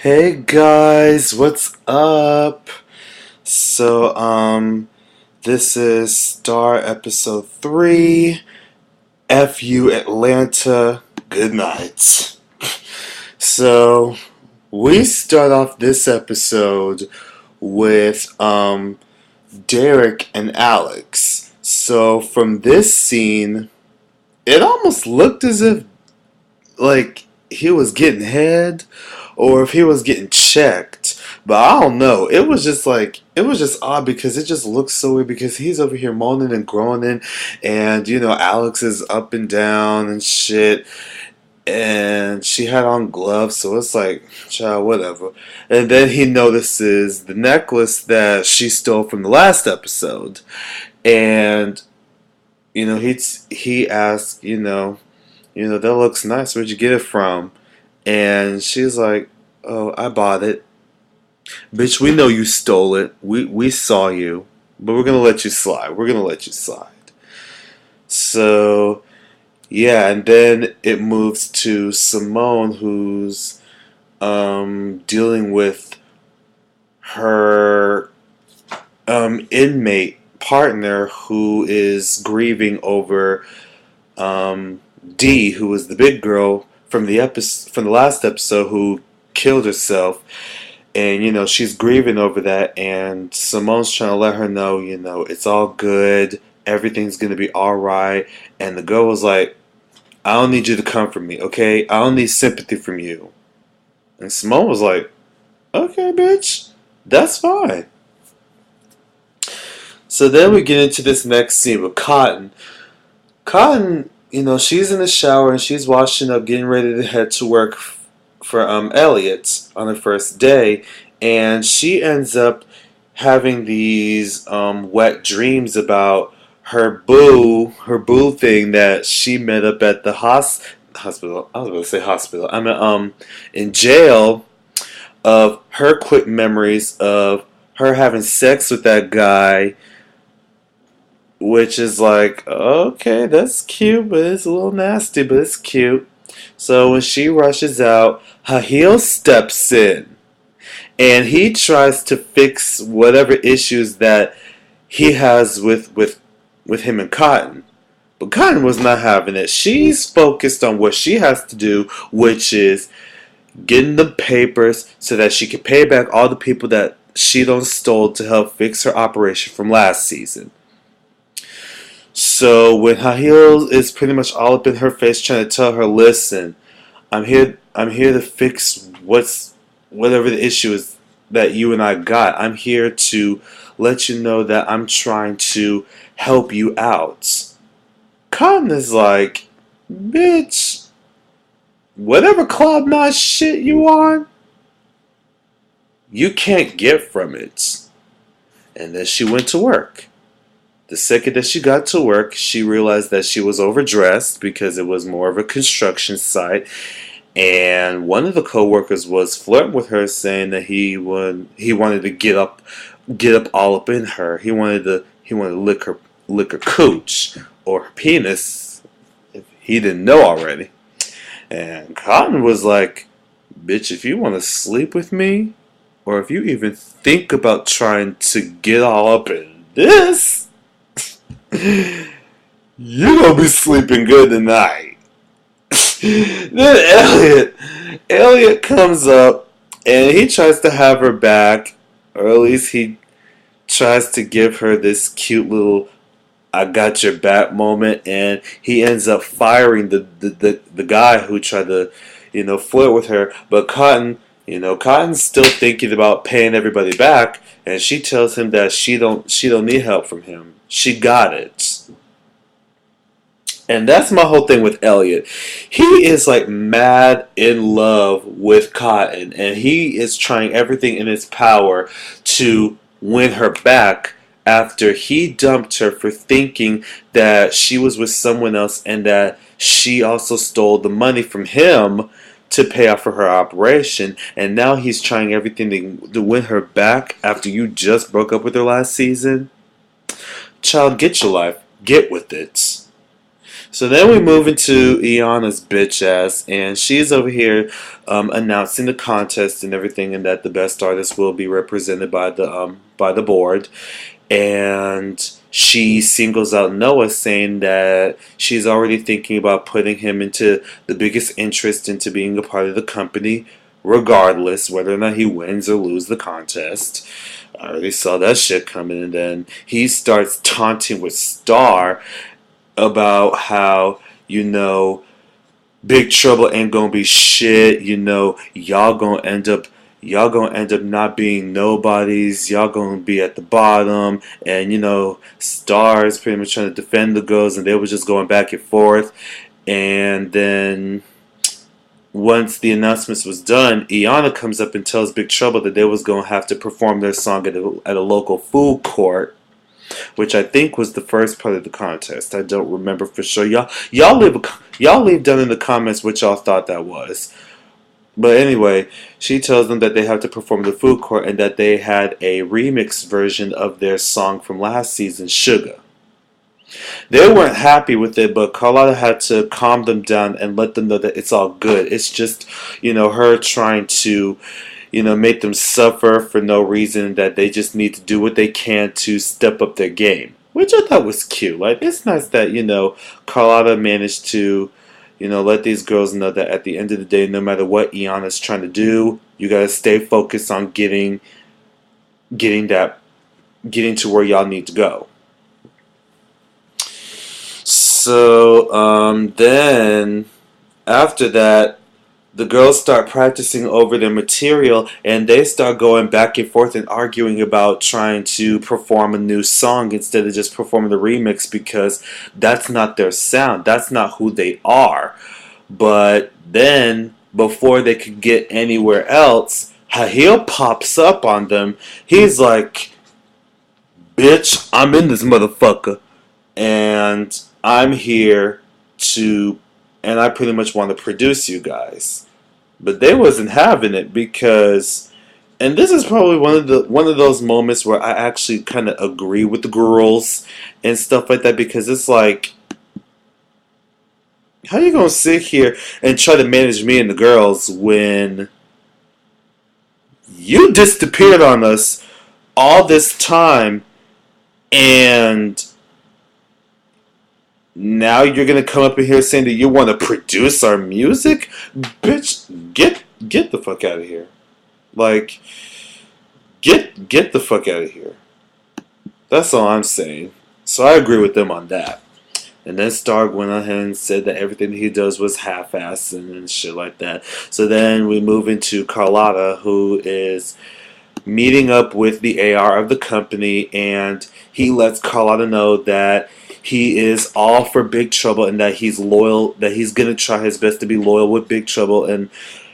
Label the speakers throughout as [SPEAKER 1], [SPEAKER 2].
[SPEAKER 1] Hey guys, what's up? So, this is Star Episode 3, FU Atlanta, good night. So, we start off this episode with, Derek and Alex. So, from this scene, it almost looked as if, like, he was getting head or if he was getting checked. But I don't know. It was just odd because it just looks so weird because he's over here moaning and groaning, and Alex is up and down and shit. And she had on gloves, so it's like, child, whatever. And then he notices the necklace that she stole from the last episode, and he asks, that looks nice. Where'd you get it from? And she's like, "Oh, I bought it. Bitch, we know you stole it. We saw you. But we're gonna let you slide. We're gonna let you slide." So yeah, and then it moves to Simone, who's dealing with her inmate partner who is grieving over Dee, who was the big girl from the last episode who killed herself. And she's grieving over that, and Simone's trying to let her know, it's all good, everything's gonna be all right. And the girl was like, "I don't need you to comfort me, okay? I don't need sympathy from you." And Simone was like, "Okay, bitch, that's fine." So then we get into this next scene with Cotton. Cotton, she's in the shower and she's washing up, getting ready to head to work for Elliot on her first day, and she ends up having these wet dreams about her boo thing that she met up at the hospital. I was going to say hospital. I mean, in jail, of her quick memories of her having sex with that guy, which is like, okay, that's cute, but it's a little nasty, but it's cute. So when she rushes out, Hahil steps in and he tries to fix whatever issues that he has with him and Cotton. But Cotton was not having it. She's focused on what she has to do, which is getting the papers so that she can pay back all the people that she done stole to help fix her operation from last season. So when Hahil is pretty much all up in her face trying to tell her, "Listen, I'm here to fix whatever the issue is that you and I got. I'm here to let you know that I'm trying to help you out." Cotton is like, "Bitch, whatever cloud nine shit you on, you can't get from it." And then she went to work. The second that she got to work, she realized that she was overdressed because it was more of a construction site. And one of the coworkers was flirting with her, saying that he wanted to get up all up in her. He wanted to lick her cooch or her penis if he didn't know already. And Cotton was like, "Bitch, if you want to sleep with me, or if you even think about trying to get all up in this, you gonna be sleeping good tonight." Then Elliot comes up and he tries to have her back, or at least he tries to give her this cute little "I got your back" moment, and he ends up firing the guy who tried to, flirt with her. But Cotton's still thinking about paying everybody back, and she tells him that she don't need help from him. She got it. And that's my whole thing with Elliot. He is like mad in love with Cotton, and he is trying everything in his power to win her back after he dumped her for thinking that she was with someone else and that she also stole the money from him to pay off for her operation. And now he's trying everything to win her back after you just broke up with her last season. Child, get your life. Get with it. So then we move into Iana's bitch ass, and she's over here announcing the contest and everything, and that the best artist will be represented by the board. And she singles out Noah, saying that she's already thinking about putting him into the biggest interest into being a part of the company, regardless whether or not he wins or loses the contest. I already saw that shit coming, and then he starts taunting with Star about how, Big Trouble ain't gonna be shit. Y'all gonna end up not being nobodies. Y'all gonna be at the bottom. And Stars pretty much trying to defend the girls, and they were just going back and forth. And then once the announcements was done, Iana comes up and tells Big Trouble that they was gonna have to perform their song at a local food court, which I think was the first part of the contest. I don't remember for sure. Y'all leave down in the comments what y'all thought that was. But anyway, she tells them that they have to perform the food court and that they had a remix version of their song from last season, Sugar. They weren't happy with it, but Carlotta had to calm them down and let them know that it's all good. It's just, her trying to make them suffer for no reason, that they just need to do what they can to step up their game. Which I thought was cute. Like, it's nice that, Carlotta managed to, let these girls know that at the end of the day, no matter what Iana's trying to do, you gotta stay focused on getting to where y'all need to go. So, then, after that, the girls start practicing over their material, and they start going back and forth and arguing about trying to perform a new song instead of just performing the remix, because that's not their sound. That's not who they are. But then, before they could get anywhere else, Hahil pops up on them. He's like, "Bitch, I'm in this motherfucker, and I'm here to and I pretty much want to produce you guys." But they wasn't having it, because, and this is probably one of those moments where I actually kind of agree with the girls and stuff like that, because it's like, how you gonna sit here and try to manage me and the girls when you disappeared on us all this time, and now you're gonna come up in here saying that you want to produce our music? Bitch, get the fuck out of here. Like, get the fuck out of here. That's all I'm saying. So I agree with them on that. And then Stark went ahead and said that everything he does was half-assed and shit like that. So then we move into Carlotta, who is meeting up with the AR of the company, and he lets Carlotta know that he is all for Big Trouble and that he's loyal, that he's going to try his best to be loyal with Big Trouble, and,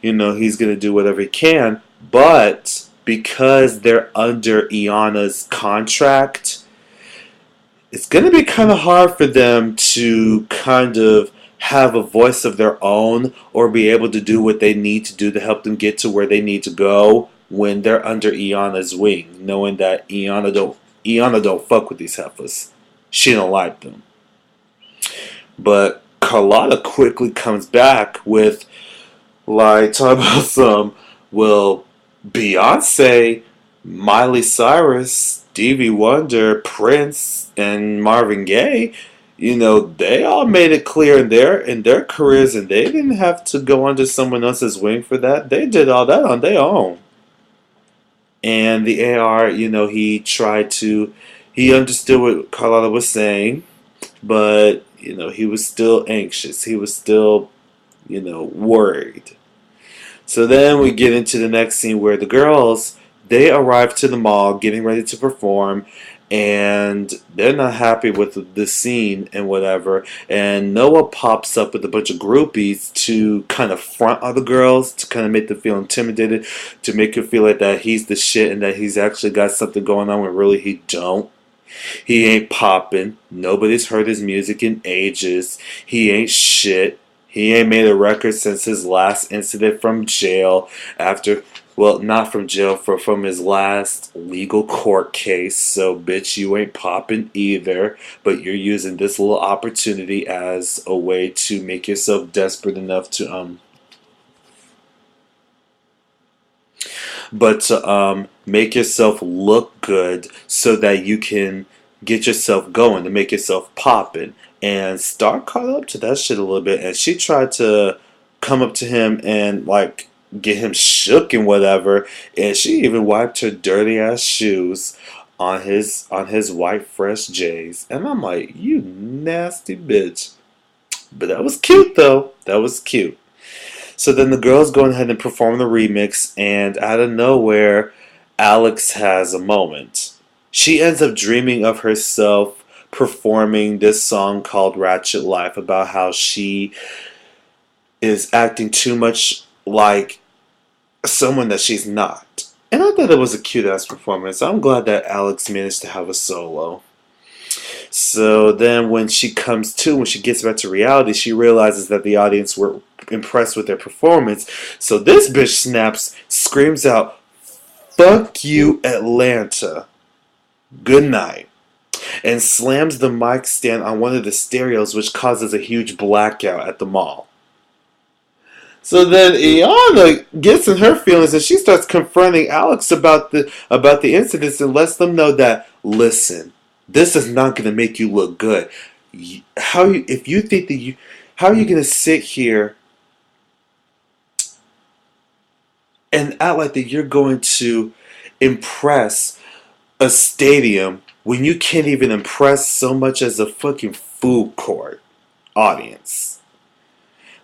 [SPEAKER 1] he's going to do whatever he can. But because they're under Iana's contract, it's going to be kind of hard for them to kind of have a voice of their own or be able to do what they need to do to help them get to where they need to go when they're under Iana's wing, knowing that Iana don't fuck with these heifers. She don't like them. But Carlotta quickly comes back with, like, talk about some, well, Beyonce, Miley Cyrus, Stevie Wonder, Prince, and Marvin Gaye, they all made it clear in their careers, and they didn't have to go under someone else's wing for that. They did all that on their own. And the AR, he understood what Carlotta was saying, but, he was still anxious. He was still, worried. So then we get into the next scene where the girls, they arrive to the mall getting ready to perform, and they're not happy with the scene and whatever. And Noah pops up with a bunch of groupies to kind of front other girls, to kind of make them feel intimidated, to make them feel like that he's the shit and that he's actually got something going on when really he don't. He ain't popping. Nobody's heard his music in ages. He ain't shit. He ain't made a record since his last incident from jail after Well, not from jail, from his last legal court case. So, bitch, you ain't popping either. But you're using this little opportunity as a way to make yourself desperate enough to make yourself look good so that you can get yourself going to make yourself popping. And Star caught up to that shit a little bit, and she tried to come up to him and like get him shook and whatever. And she even wiped her dirty ass shoes on his white fresh J's. And I'm like, you nasty bitch. But that was cute though. That was cute. So then the girls go ahead and perform the remix, and out of nowhere, Alex has a moment. She ends up dreaming of herself performing this song called Ratchet Life about how she is acting too much like someone that she's not. And I thought it was a cute ass performance. I'm glad that Alex managed to have a solo. So then when when she gets back to reality, she realizes that the audience were impressed with their performance. So this bitch snaps, screams out, "Fuck you, Atlanta. Good night." And slams the mic stand on one of the stereos, which causes a huge blackout at the mall. So then Iana gets in her feelings and she starts confronting Alex about the incidents and lets them know that, listen, this is not going to make you look good. If you think that how are you going to sit here and act like that you're going to impress a stadium when you can't even impress so much as a fucking food court audience?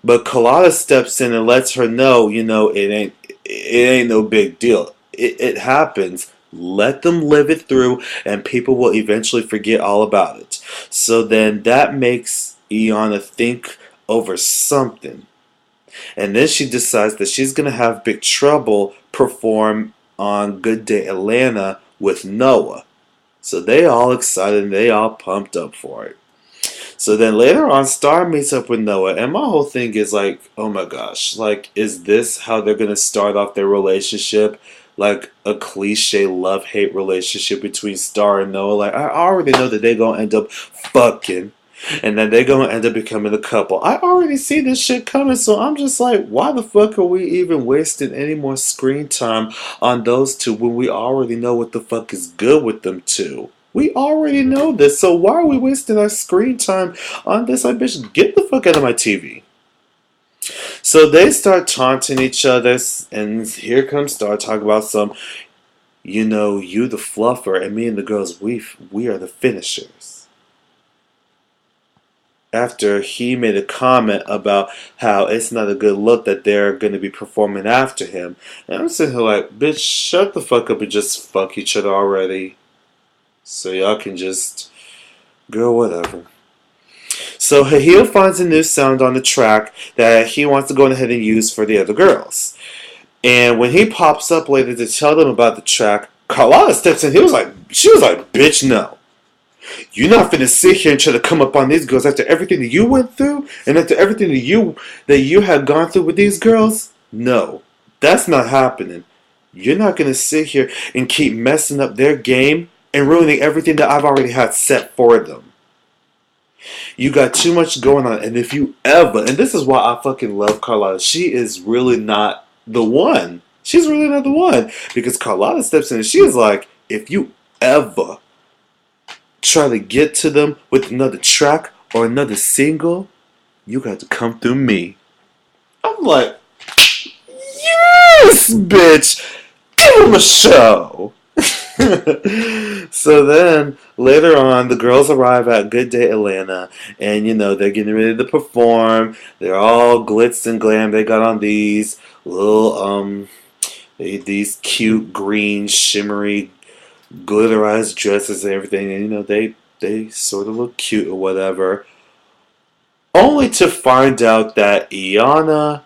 [SPEAKER 1] But Colada steps in and lets her know, it ain't no big deal. It happens. Let them live it through, and people will eventually forget all about it. So then that makes Iana think over something, and then she decides that she's gonna have Big Trouble perform on Good Day Atlanta with Noah. So they all excited and they all pumped up for it. So then later on, Star meets up with Noah, and my whole thing is like, oh my gosh, like, is this how they're gonna start off their relationship? Like a cliche love hate relationship between Star and Noah? Like, I already know that they're gonna end up fucking, and then they're gonna end up becoming a couple. I already see this shit coming, so I'm just like, why the fuck are we even wasting any more screen time on those two when we already know what the fuck is good with them two? We already know this, so why are we wasting our screen time on this? Like, bitch, get the fuck out of my TV. So they start taunting each other, and here comes Star talking about some, you the fluffer, and me and the girls, we are the finishers. After he made a comment about how it's not a good look that they're going to be performing after him. And I'm sitting here like, bitch, shut the fuck up and just fuck each other already. So y'all can just, girl, whatever. So Hahil finds a new sound on the track that he wants to go ahead and use for the other girls. And when he pops up later to tell them about the track, Carlotta steps in. She was like, bitch, no. You're not finna sit here and try to come up on these girls after everything that you went through and after everything that you had gone through with these girls. No, that's not happening. You're not gonna sit here and keep messing up their game and ruining everything that I've already had set for them. You got too much going on, and if you ever, and this is why I fucking love Carlotta, she is really not the one. She's really not the one. Because Carlotta steps in and she is like, if you ever try to get to them with another track or another single, you got to come through me. I'm like, yes, bitch, give him a show. So then later on, the girls arrive at Good Day Atlanta, and they're getting ready to perform. They're all glitz and glam. They got on these little these cute green shimmery glitterized dresses and everything, and they sort of look cute or whatever. Only to find out that Iana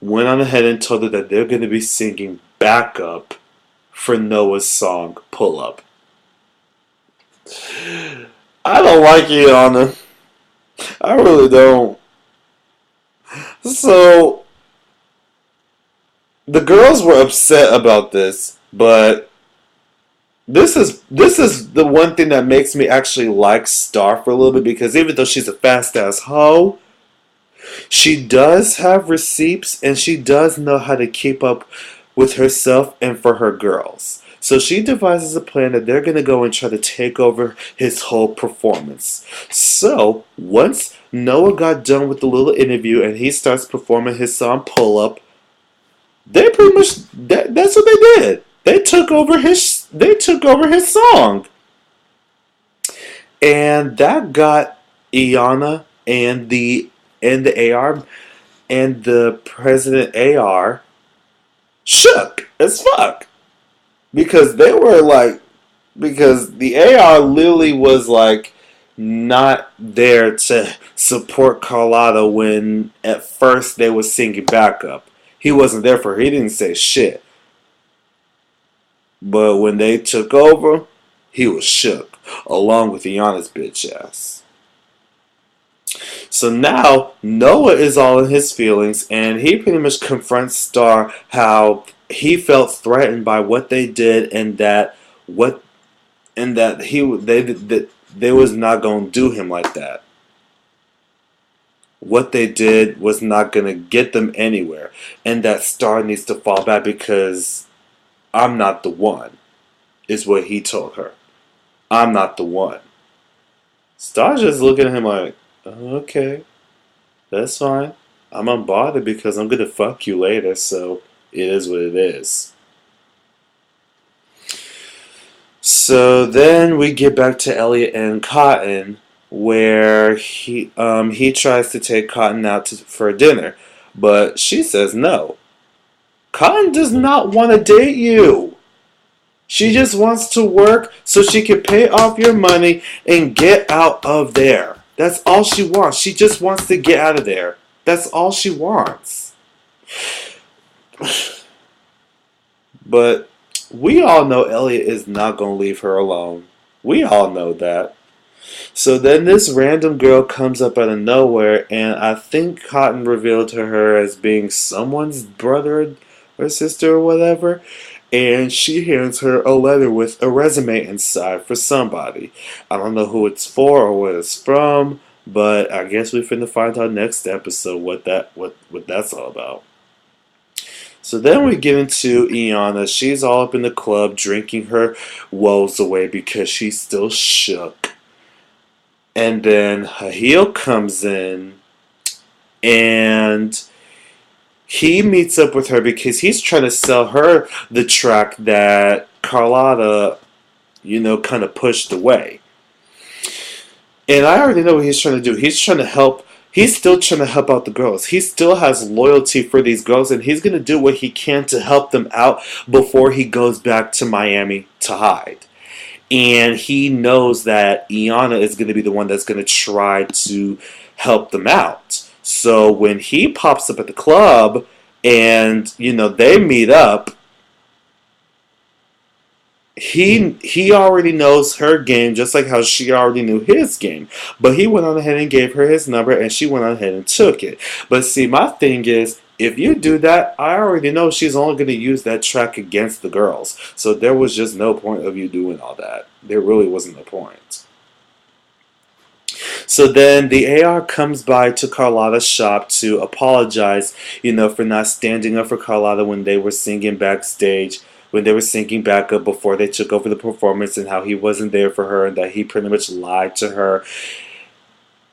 [SPEAKER 1] went on ahead and told her that they're going to be singing backup for Noah's song Pull Up. I don't like Iana. I really don't. So The girls were upset about this, but this is the one thing that makes me actually like Star for a little bit, because even though she's a fast ass hoe, she does have receipts and she does know how to keep up with herself and for her girls. So she devises a plan that they're going to go and try to take over his whole performance. So once Noah got done with the little interview and he starts performing his song Pull Up, they pretty much that's what they did. They took over his song. And that got Iana and the AR and the President AR shook as fuck, because they were like, because the AR literally was like not there to support Carlotta when at first they were singing backup. He wasn't there for her. He didn't say shit. But when they took over, he was shook, along with Iana's bitch ass. So now Noah is all in his feelings, and he pretty much confronts Star how he felt threatened by what they did, and what that they was not gonna do him like that. What they did was not gonna get them anywhere, and that Star needs to fall back because I'm not the one, is what he told her. I'm not the one. Star's just looking at him like, okay, that's fine. I'm unbothered because I'm gonna fuck you later, so it is what it is. So then we get back to Elliot and Cotton, where he tries to take Cotton out for dinner, but she says no. Cotton does not want to date you. She just wants to work so she can pay off your money and get out of there. That's all she wants. She just wants to get out of there. That's all she wants. But we all know Elliot is not going to leave her alone. We all know that. So then this random girl comes up out of nowhere, and I think Cotton revealed to her as being someone's brother or sister or whatever. And she hands her a letter with a resume inside for somebody. I don't know who it's for or what it's from, but I guess we're finna find out next episode what that's all about. So then we get into Iana. She's all up in the club drinking her woes away because she's still shook. And then Hahil comes in and he meets up with her because he's trying to sell her the track that Carlotta, kind of pushed away. And I already know what he's trying to do. He's trying to help. He's still trying to help out the girls. He still has loyalty for these girls, and he's going to do what he can to help them out before he goes back to Miami to hide. And he knows that Iana is going to be the one that's going to try to help them out. So when he pops up at the club and, they meet up, he already knows her game just like how she already knew his game. But he went on ahead and gave her his number, and she went on ahead and took it. But see, my thing is, if you do that, I already know she's only going to use that track against the girls. So there was just no point of you doing all that. There really wasn't a point. So then the AR comes by to Carlotta's shop to apologize, for not standing up for Carlotta when they were singing backstage, when they were singing backup before they took over the performance, and how he wasn't there for her and that he pretty much lied to her.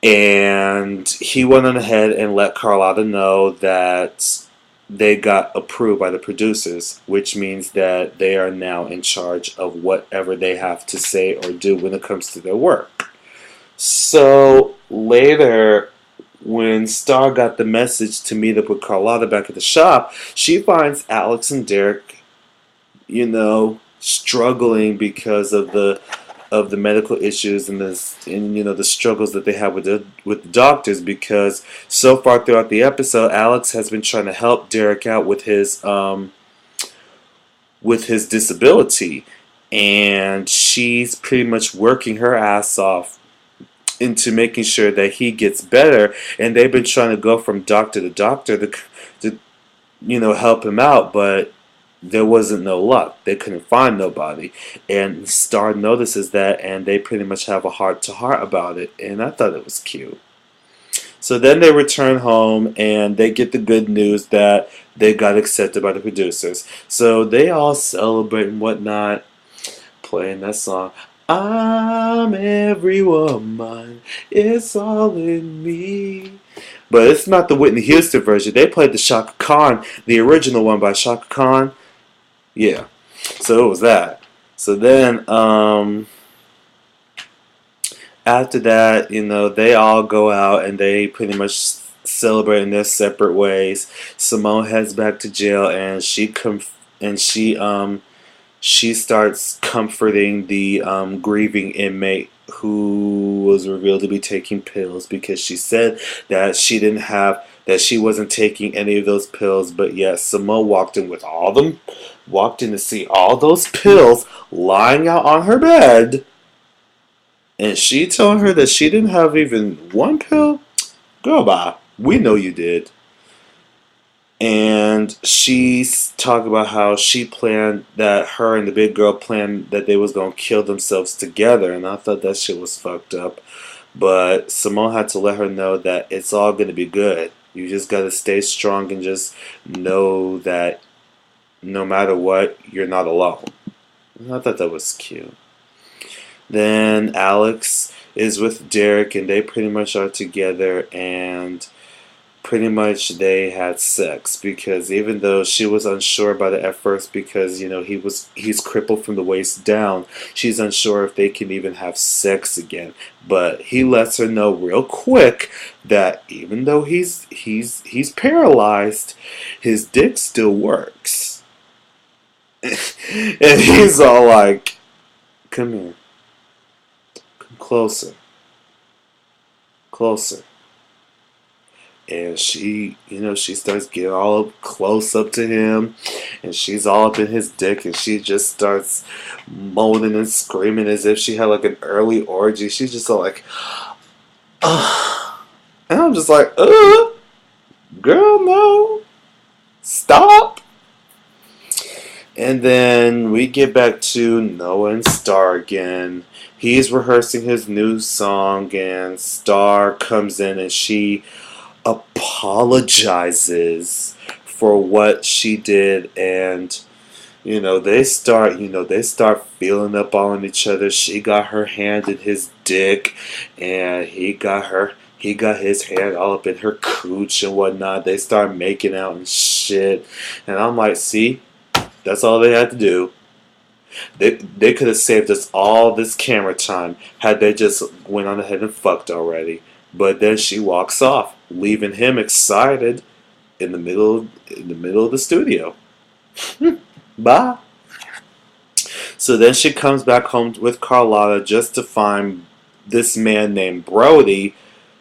[SPEAKER 1] And he went on ahead and let Carlotta know that they got approved by the producers, which means that they are now in charge of whatever they have to say or do when it comes to their work. So later, when Star got the message to meet up with Carlotta back at the shop, she finds Alex and Derek, struggling because of the medical issues and the struggles that they have with the doctors, because so far throughout the episode, Alex has been trying to help Derek out with his disability, and she's pretty much working her ass off into making sure that he gets better. And they've been trying to go from doctor to doctor to help him out, but there wasn't no luck. They couldn't find nobody. And Star notices that, and they pretty much have a heart-to-heart about it. And I thought it was cute. So then they return home, and they get the good news that they got accepted by the producers. So they all celebrate and whatnot, playing that song. I'm every woman, it's all in me. But it's not the Whitney Houston version. They played the Shaka Khan, the original one by Shaka Khan. Yeah. So it was that. So then, after that, they all go out and they pretty much celebrate in their separate ways. Simone heads back to jail, and she starts comforting the grieving inmate who was revealed to be taking pills, because she said that she wasn't taking any of those pills, but yet Simone walked in to see all those pills lying out on her bed, and she told her that she didn't have even one pill. Girl, bye. We know you did. And she's talking about how she planned that her and the big girl planned that they was going to kill themselves together. And I thought that shit was fucked up. But Simone had to let her know that it's all going to be good. You just got to stay strong and just know that no matter what, you're not alone. And I thought that was cute. Then Alex is with Derek, and they pretty much are together, and pretty much they had sex, because even though she was unsure about it at first, because he's crippled from the waist down, she's unsure if they can even have sex again. But he lets her know real quick that even though he's paralyzed, his dick still works. And he's all like, come here, come closer, closer. And she starts getting all up close up to him, and she's all up in his dick, and she just starts moaning and screaming as if she had like an early orgy. She's just all like, ugh. And I'm just like, girl, no, stop. And then we get back to Noah and Star again. He's rehearsing his new song, and Star comes in, and she apologizes for what she did, and they start feeling up on each other. She got her hand in his dick, and he got his hand all up in her cooch and whatnot. They start making out and shit, and I'm like, see, that's all they had to do. They could have saved us all this camera time had they just went on ahead and fucked already. But then she walks off, leaving him excited in the middle of the studio. Bye. So then she comes back home with Carlotta just to find this man named Brody,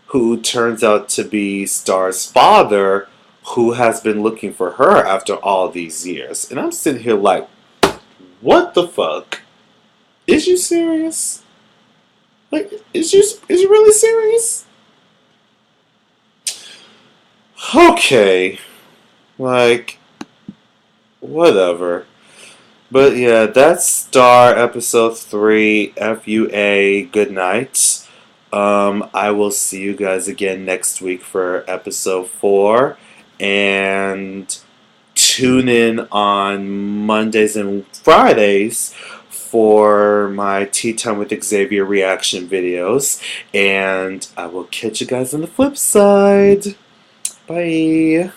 [SPEAKER 1] who turns out to be Star's father, who has been looking for her after all these years. And I'm sitting here like, what the fuck? Is you serious? Like, is you really serious? Okay, like, whatever. But yeah, that's Star episode 3, FUA. Good night. I will see you guys again next week for episode 4. And tune in on Mondays and Fridays for my Tea Time with Xavier reaction videos. And I will catch you guys on the flip side. Bye.